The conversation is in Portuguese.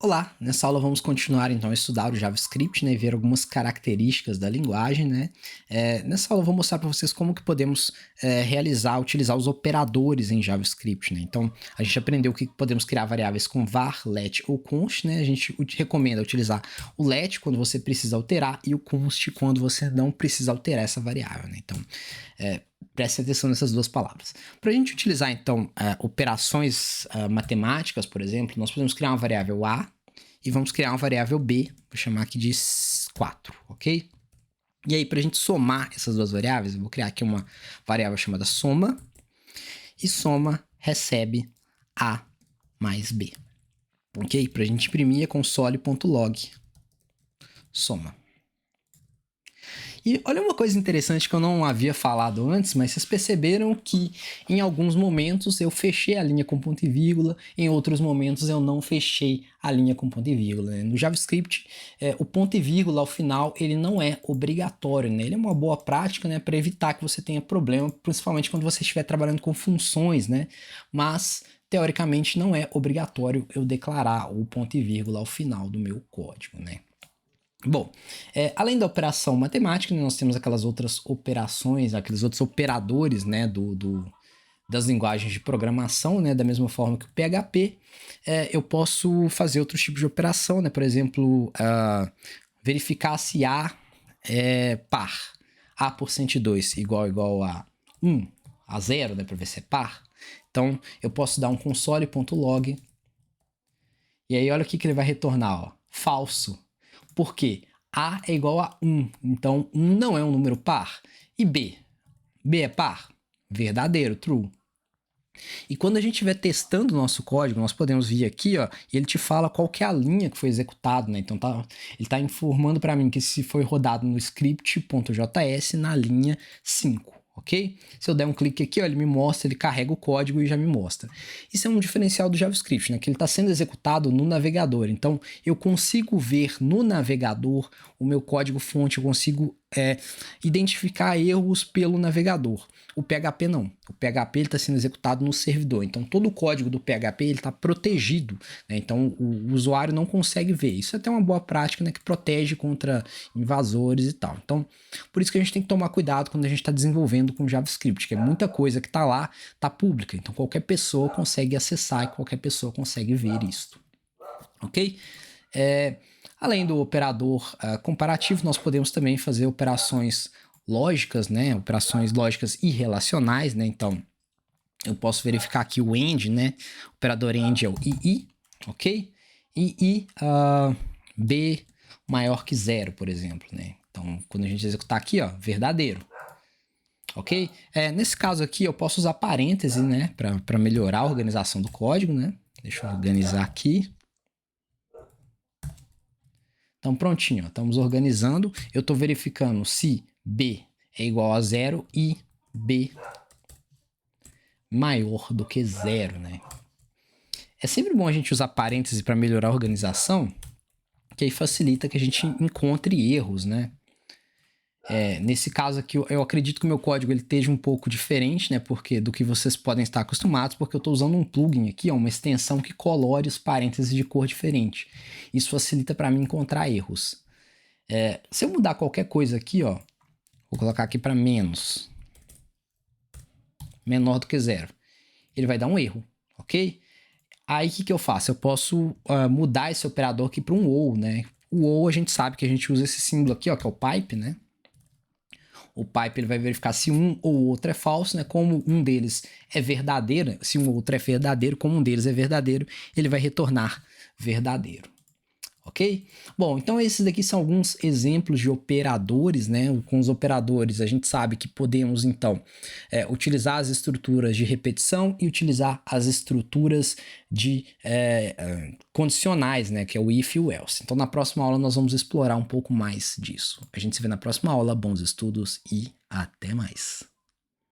Olá, nessa aula vamos continuar então a estudar o JavaScript, né, e ver algumas características da linguagem, né. Nessa aula eu vou mostrar para vocês como que podemos utilizar os operadores em JavaScript, né. Então, a gente aprendeu que podemos criar variáveis com var, let ou const, né. A gente recomenda utilizar o let quando você precisa alterar e o const quando você não precisa alterar essa variável, né. Então, preste atenção nessas duas palavras. Para a gente utilizar, então, operações matemáticas, por exemplo, nós podemos criar uma variável A e vamos criar uma variável B, vou chamar aqui de 4, ok? E aí, para a gente somar essas duas variáveis, eu vou criar aqui uma variável chamada soma, e soma recebe A mais B, ok? Para a gente imprimir é console.log soma. E olha uma coisa interessante que eu não havia falado antes, mas vocês perceberam que em alguns momentos eu fechei a linha com ponto e vírgula, em outros momentos eu não fechei a linha com ponto e vírgula, né? No JavaScript, o ponto e vírgula ao final ele não é obrigatório, né? Ele é uma boa prática, né, para evitar que você tenha problema, principalmente quando você estiver trabalhando com funções, né? Mas teoricamente não é obrigatório eu declarar o ponto e vírgula ao final do meu código, né? Bom, além da operação matemática, né, nós temos aquelas outras operações, aqueles outros operadores, né, das linguagens de programação, né, da mesma forma que o PHP. Eu posso fazer outros tipos de operação, né, por exemplo, verificar se A é par, A por 102 igual a 1, a 0, né, para ver se é par. Então, eu posso dar um console.log, e aí olha o que ele vai retornar, ó, falso. Por quê? A é igual a 1, então 1 não é um número par. E B? B é par? Verdadeiro, true. E quando a gente estiver testando o nosso código, nós podemos vir aqui, ó, e ele te fala qual que é a linha que foi executado, né? Então ele está informando para mim que se foi rodado no script.js na linha 5. Ok? Se eu der um clique aqui, ó, ele me mostra, ele carrega o código e já me mostra. Isso é um diferencial do JavaScript, né? Que ele está sendo executado no navegador. Então, eu consigo ver no navegador o meu código-fonte, eu consigo identificar erros pelo navegador. O PHP não. O PHP está sendo executado no servidor. Então, todo o código do PHP está protegido, né? Então, o usuário não consegue ver. Isso é até uma boa prática, né, que protege contra invasores e tal. Então, por isso que a gente tem que tomar cuidado quando a gente está desenvolvendo com JavaScript, que é muita coisa que está lá, está pública. Então, qualquer pessoa consegue acessar e qualquer pessoa consegue ver isso. Ok? Além do operador comparativo, nós podemos também fazer operações lógicas, né? Operações lógicas e relacionais, né? Então, eu posso verificar aqui o AND, né? O operador AND é o II, ok? II B maior que 0, por exemplo, né? Então, quando a gente executar aqui, ó, verdadeiro. Ok? Nesse caso aqui, eu posso usar parêntese, né? Para melhorar a organização do código, né? Deixa eu organizar aqui. Então, prontinho, ó, estamos organizando. Eu estou verificando se B é igual a 0 e B maior do que 0, né? É sempre bom a gente usar parênteses para melhorar a organização, que aí facilita que a gente encontre erros, né? Nesse caso aqui, eu acredito que o meu código ele esteja um pouco diferente, né? Porque do que vocês podem estar acostumados, porque eu estou usando um plugin aqui, ó, uma extensão que colore os parênteses de cor diferente. Isso facilita para mim encontrar erros. Se eu mudar qualquer coisa aqui, ó, vou colocar aqui para menos, menor do que 0, ele vai dar um erro, ok? Aí o que eu faço? Eu posso mudar esse operador aqui para um ou, né? O ou a gente sabe que a gente usa esse símbolo aqui, ó, que é o pipe, né? O pipe ele vai verificar se um ou outro é falso, né? Como um deles é verdadeiro, se um ou outro é verdadeiro, como um deles é verdadeiro, ele vai retornar verdadeiro. Ok? Bom, então esses daqui são alguns exemplos de operadores, né? Com os operadores a gente sabe que podemos então utilizar as estruturas de repetição e utilizar as estruturas de condicionais, né? Que é o if e o else. Então na próxima aula nós vamos explorar um pouco mais disso. A gente se vê na próxima aula, bons estudos e até mais.